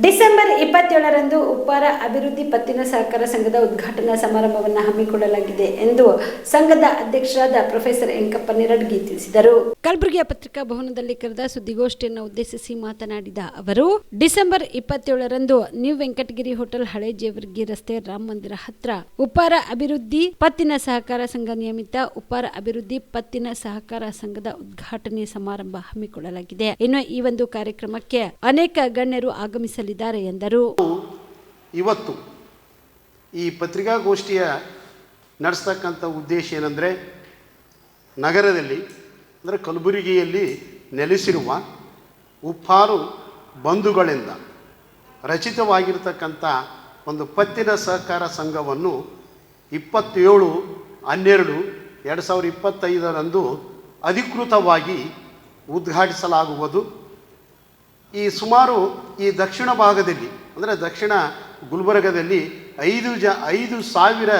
December 27ರಂದು Uppara ಅಭಿವೃದ್ಧಿ ಪತ್ತಿನ ಸಹಕಾರ ಸಂಘದ ಉದ್ಘಾಟನಾ ಸಮಾರಂಭವನ್ನು ಹಮ್ಮಿಕೊಳ್ಳಲಾಗಿದೆ ಎಂದು ಸಂಘದ ಅಧ್ಯಕ್ಷರಾದ ಪ್ರೊಫೆಸರ್ ಎಂಕಪ್ಪ ನಿರಡ್ಗಿ ತಿಳಿಸಿದರು. ಕಲಬುರಗಿಯ ಪತ್ರಿಕಾ ಭವನದಲ್ಲಿ ಕರೆದ ಸುದ್ದಿಗೋಷ್ಠಿಯನ್ನು ಉದ್ದೇಶಿಸಿ ಮಾತನಾಡಿದ ಅವರು, ಡಿಸೆಂಬರ್ 27ರಂದು ನ್ಯೂ ವೆಂಕಟಗಿರಿ ಹೋಟೆಲ್ ಹಳೆ ಜೇವರ್ಗಿ ರಸ್ತೆ ರಾಮ ಮಂದಿರ ಹತ್ರ ಉಪ್ಪಾರ ಅಭಿವೃದ್ಧಿ ಪತ್ತಿನ ಸಹಕಾರ ಸಂಘ ನಿಯಮಿತ ಉಪ್ಪಾರ ಅಭಿವೃದ್ಧಿ ಪತ್ತಿನ ಸಹಕಾರ ಸಂಘದ ಉದ್ಘಾಟನೆ ಸಮಾರಂಭ ಹಮ್ಮಿಕೊಳ್ಳಲಾಗಿದೆ. ಇನ್ನು ಈ ಒಂದು ಕಾರ್ಯಕ್ರಮಕ್ಕೆ ಅನೇಕ ಗಣ್ಯರು ಆಗಮಿಸಲಿದ್ದಾರೆ ಎಂದರು. ಇವತ್ತು ಈ ಪತ್ರಿಕಾಗೋಷ್ಠಿಯ ನಡೆಸ್ತಕ್ಕಂಥ ಉದ್ದೇಶ ಏನಂದರೆ, ನಗರದಲ್ಲಿ ಅಂದರೆ ಕಲಬುರಗಿಯಲ್ಲಿ ನೆಲೆಸಿರುವ ಉಪ್ಪಾರು ಬಂಧುಗಳಿಂದ ರಚಿತವಾಗಿರ್ತಕ್ಕಂಥ ಒಂದು ಪತ್ತಿನ ಸಹಕಾರ ಸಂಘವನ್ನು 27/12/2025 ಅಧಿಕೃತವಾಗಿ ಉದ್ಘಾಟಿಸಲಾಗುವುದು. ಈ ಸುಮಾರು ಈ ದಕ್ಷಿಣ ಭಾಗದಲ್ಲಿ ಅಂದರೆ ದಕ್ಷಿಣ ಗುಲ್ಬರ್ಗದಲ್ಲಿ 5,000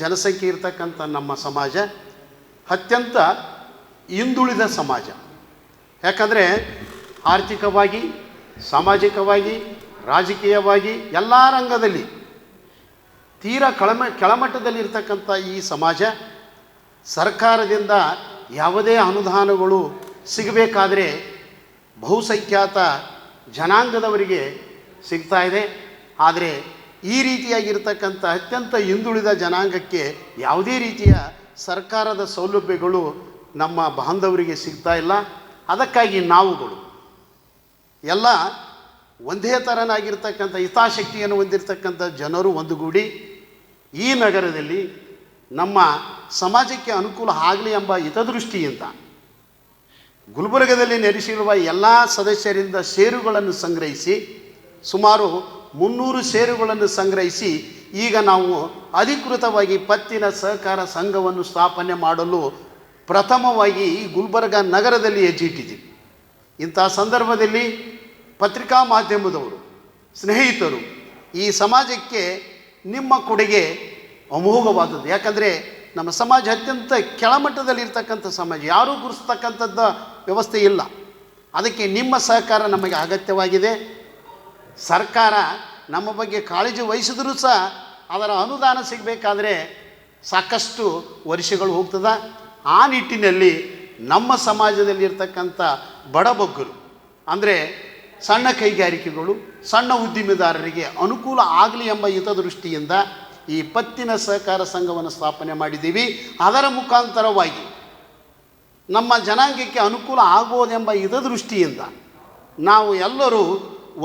ಜನಸಂಖ್ಯೆ ಇರತಕ್ಕಂಥ ನಮ್ಮ ಸಮಾಜ ಅತ್ಯಂತ ಹಿಂದುಳಿದ ಸಮಾಜ. ಯಾಕಂದರೆ ಆರ್ಥಿಕವಾಗಿ, ಸಾಮಾಜಿಕವಾಗಿ, ರಾಜಕೀಯವಾಗಿ ಎಲ್ಲ ರಂಗದಲ್ಲಿ ತೀರಾ ಕೆಳಮಟ್ಟದಲ್ಲಿರ್ತಕ್ಕಂಥ ಈ ಸಮಾಜ ಸರ್ಕಾರದಿಂದ ಯಾವುದೇ ಅನುದಾನಗಳು ಸಿಗಬೇಕಾದ್ರೆ ಬಹುಸಂಖ್ಯಾತ ಜನಾಂಗದವರಿಗೆ ಸಿಗ್ತಾ ಇದೆ. ಆದರೆ ಈ ರೀತಿಯಾಗಿರ್ತಕ್ಕಂಥ ಅತ್ಯಂತ ಹಿಂದುಳಿದ ಜನಾಂಗಕ್ಕೆ ಯಾವುದೇ ರೀತಿಯ ಸರ್ಕಾರದ ಸೌಲಭ್ಯಗಳು ನಮ್ಮ ಬಾಂಧವರಿಗೆ ಸಿಗ್ತಾ ಇಲ್ಲ. ಅದಕ್ಕಾಗಿ ನಾವುಗಳು ಎಲ್ಲ ಒಂದೇ ಥರನಾಗಿರ್ತಕ್ಕಂಥ ಹಿತಾಸಕ್ತಿಯನ್ನು ಹೊಂದಿರತಕ್ಕಂಥ ಜನರು ಒಂದುಗೂಡಿ ಈ ನಗರದಲ್ಲಿ ನಮ್ಮ ಸಮಾಜಕ್ಕೆ ಅನುಕೂಲ ಆಗಲಿ ಎಂಬ ಹಿತದೃಷ್ಟಿಯಿಂದ ಗುಲ್ಬರ್ಗದಲ್ಲಿ ನೆಲೆಸಿರುವ ಎಲ್ಲ ಸದಸ್ಯರಿಂದ ಷೇರುಗಳನ್ನು ಸಂಗ್ರಹಿಸಿ ಸುಮಾರು 300 ಷೇರುಗಳನ್ನು ಸಂಗ್ರಹಿಸಿ ಈಗ ನಾವು ಅಧಿಕೃತವಾಗಿ ಪತ್ತಿನ ಸಹಕಾರ ಸಂಘವನ್ನು ಸ್ಥಾಪನೆ ಮಾಡಲು ಪ್ರಥಮವಾಗಿ ಈ ಗುಲ್ಬರ್ಗ ನಗರದಲ್ಲಿ ಹೆಜ್ಜೆಯಿಟ್ಟಿದ್ದೀವಿ. ಇಂಥ ಸಂದರ್ಭದಲ್ಲಿ ಪತ್ರಿಕಾ ಮಾಧ್ಯಮದವರು, ಸ್ನೇಹಿತರು, ಈ ಸಮಾಜಕ್ಕೆ ನಿಮ್ಮ ಕೊಡುಗೆ ಅಮೋಘವಾದದ್ದು. ಯಾಕಂದರೆ ನಮ್ಮ ಸಮಾಜ ಅತ್ಯಂತ ಕೆಳಮಟ್ಟದಲ್ಲಿರ್ತಕ್ಕಂಥ ಸಮಾಜ, ಯಾರೂ ಗುರುಸ್ತಕ್ಕಂಥದ್ದು ವ್ಯವಸ್ಥೆ ಇಲ್ಲ. ಅದಕ್ಕೆ ನಿಮ್ಮ ಸಹಕಾರ ನಮಗೆ ಅಗತ್ಯವಾಗಿದೆ. ಸರ್ಕಾರ ನಮ್ಮ ಬಗ್ಗೆ ಕಾಳಜಿ ವಹಿಸಿದ್ರೂ ಸಹ ಅದರ ಅನುದಾನ ಸಿಗಬೇಕಾದ್ರೆ ಸಾಕಷ್ಟು ವರ್ಷಗಳು ಹೋಗ್ತದೆ. ಆ ನಿಟ್ಟಿನಲ್ಲಿ ನಮ್ಮ ಸಮಾಜದಲ್ಲಿರ್ತಕ್ಕಂಥ ಬಡಬಗ್ಗರು ಅಂದರೆ ಸಣ್ಣ ಕೈಗಾರಿಕೆಗಳು, ಸಣ್ಣ ಉದ್ದಿಮೆದಾರರಿಗೆ ಅನುಕೂಲ ಆಗಲಿ ಎಂಬ ಹಿತದೃಷ್ಟಿಯಿಂದ ಈ ಪತ್ತಿನ ಸಹಕಾರ ಸಂಘವನ್ನು ಸ್ಥಾಪನೆ ಮಾಡಿದ್ದೀವಿ. ಅದರ ಮುಖಾಂತರವಾಗಿ ನಮ್ಮ ಜನಾಂಗಕ್ಕೆ ಅನುಕೂಲ ಆಗ್ಬೋದೆಂಬ ಹಿತದೃಷ್ಟಿಯಿಂದ ನಾವು ಎಲ್ಲರೂ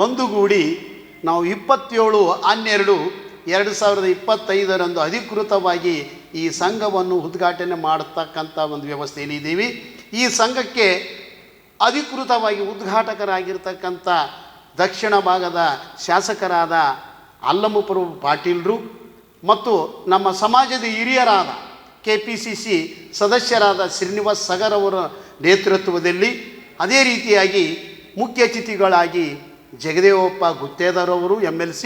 ಒಂದುಗೂಡಿ ನಾವು 27/12/2025 ಅಧಿಕೃತವಾಗಿ ಈ ಸಂಘವನ್ನು ಉದ್ಘಾಟನೆ ಮಾಡತಕ್ಕಂಥ ಒಂದು ವ್ಯವಸ್ಥೆಯಲ್ಲಿದ್ದೀವಿ. ಈ ಸಂಘಕ್ಕೆ ಅಧಿಕೃತವಾಗಿ ಉದ್ಘಾಟಕರಾಗಿರ್ತಕ್ಕಂಥ ದಕ್ಷಿಣ ಭಾಗದ ಶಾಸಕರಾದ ಅಲ್ಲಮಪುರ ಪಾಟೀಲರು ಮತ್ತು ನಮ್ಮ ಸಮಾಜದ ಹಿರಿಯರಾದ KPCC ಸದಸ್ಯರಾದ ಶ್ರೀನಿವಾಸ್ ಸಗರ್ ಅವರ ನೇತೃತ್ವದಲ್ಲಿ, ಅದೇ ರೀತಿಯಾಗಿ ಮುಖ್ಯ ಅತಿಥಿಗಳಾಗಿ ಜಗದೇವಪ್ಪ ಗುತ್ತೇದಾರವರು MLC,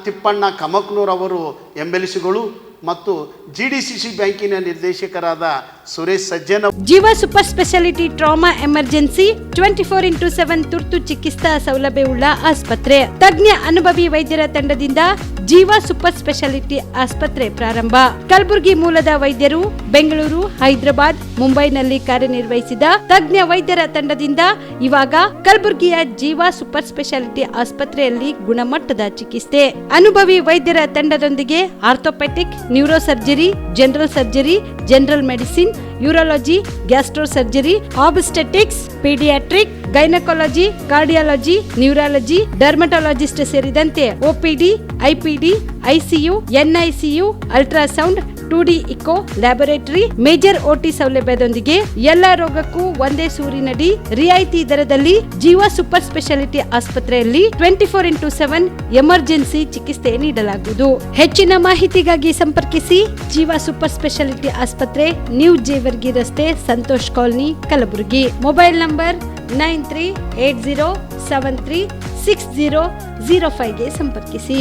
ತಿಪ್ಪಣ್ಣ ಕಮಕ್ನೂರವರು MLCಗಳು ಮತ್ತು GDCC ಬ್ಯಾಂಕಿನ ನಿರ್ದೇಶಕರಾದ ಸುರೇಶ್ ಸಜ್ಜನ್. ಜೀವ super speciality trauma emergency 24x7 ತುರ್ತು ಚಿಕಿತ್ಸಾ ಸೌಲಭ್ಯವುಳ್ಳ ಆಸ್ಪತ್ರೆ. ತಜ್ಞ ಅನುಭವಿ ವೈದ್ಯರ ತಂಡದಿಂದ ಜೀವ ಸೂಪರ್ ಸ್ಪೆಷಾಲಿಟಿ ಆಸ್ಪತ್ರೆ ಪ್ರಾರಂಭ. ಕಲಬುರಗಿ ಮೂಲದ ವೈದ್ಯರು ಬೆಂಗಳೂರು, ಹೈದರಾಬಾದ್, ಮುಂಬೈನಲ್ಲಿ ಕಾರ್ಯನಿರ್ವಹಿಸಿದ ತಜ್ಞ ವೈದ್ಯರ ತಂಡದಿಂದ ಇವಾಗ ಕಲಬುರಗಿಯ ಜೀವ ಸೂಪರ್ ಸ್ಪೆಷಾಲಿಟಿ ಆಸ್ಪತ್ರೆಯಲ್ಲಿ ಗುಣಮಟ್ಟದ ಚಿಕಿತ್ಸೆ. ಅನುಭವಿ ವೈದ್ಯರ ತಂಡದೊಂದಿಗೆ orthopaedic, neuro surgery, general surgery, general medicine, urology, gastro surgery, obstetrics, paediatric, gynaecology, cardiology, neurology, dermatologist ಸೇರಿದಂತೆ OPD, IPD, ICU, NICU, ultrasound, 2D echo, laboratory, major OT ಸೌಲಭ್ಯದೊಂದಿಗೆ ಎಲ್ಲ ರೋಗಕ್ಕೂ ಒಂದೇ ಸೂರಿನಡಿ ರಿಯಾಯಿತಿ ದರದಲ್ಲಿ ಜೀವ ಸೂಪರ್ ಸ್ಪೆಷಾಲಿಟಿ ಆಸ್ಪತ್ರೆಯಲ್ಲಿ 24x7 ಎಮರ್ಜೆನ್ಸಿ ಚಿಕಿತ್ಸೆ ನೀಡಲಾಗುವುದು. ಹೆಚ್ಚಿನ ಮಾಹಿತಿಗಾಗಿ ಸಂಪರ್ಕಿಸಿ ಜೀವ ಸೂಪರ್ ಸ್ಪೆಷಾಲಿಟಿ ಆಸ್ಪತ್ರೆ, ನ್ಯೂ ಜೇವರ್ಗಿ ರಸ್ತೆ, Santosh colony, Kalaburagi. Mobile number 9380736005 ಗೆ ಸಂಪರ್ಕಿಸಿ.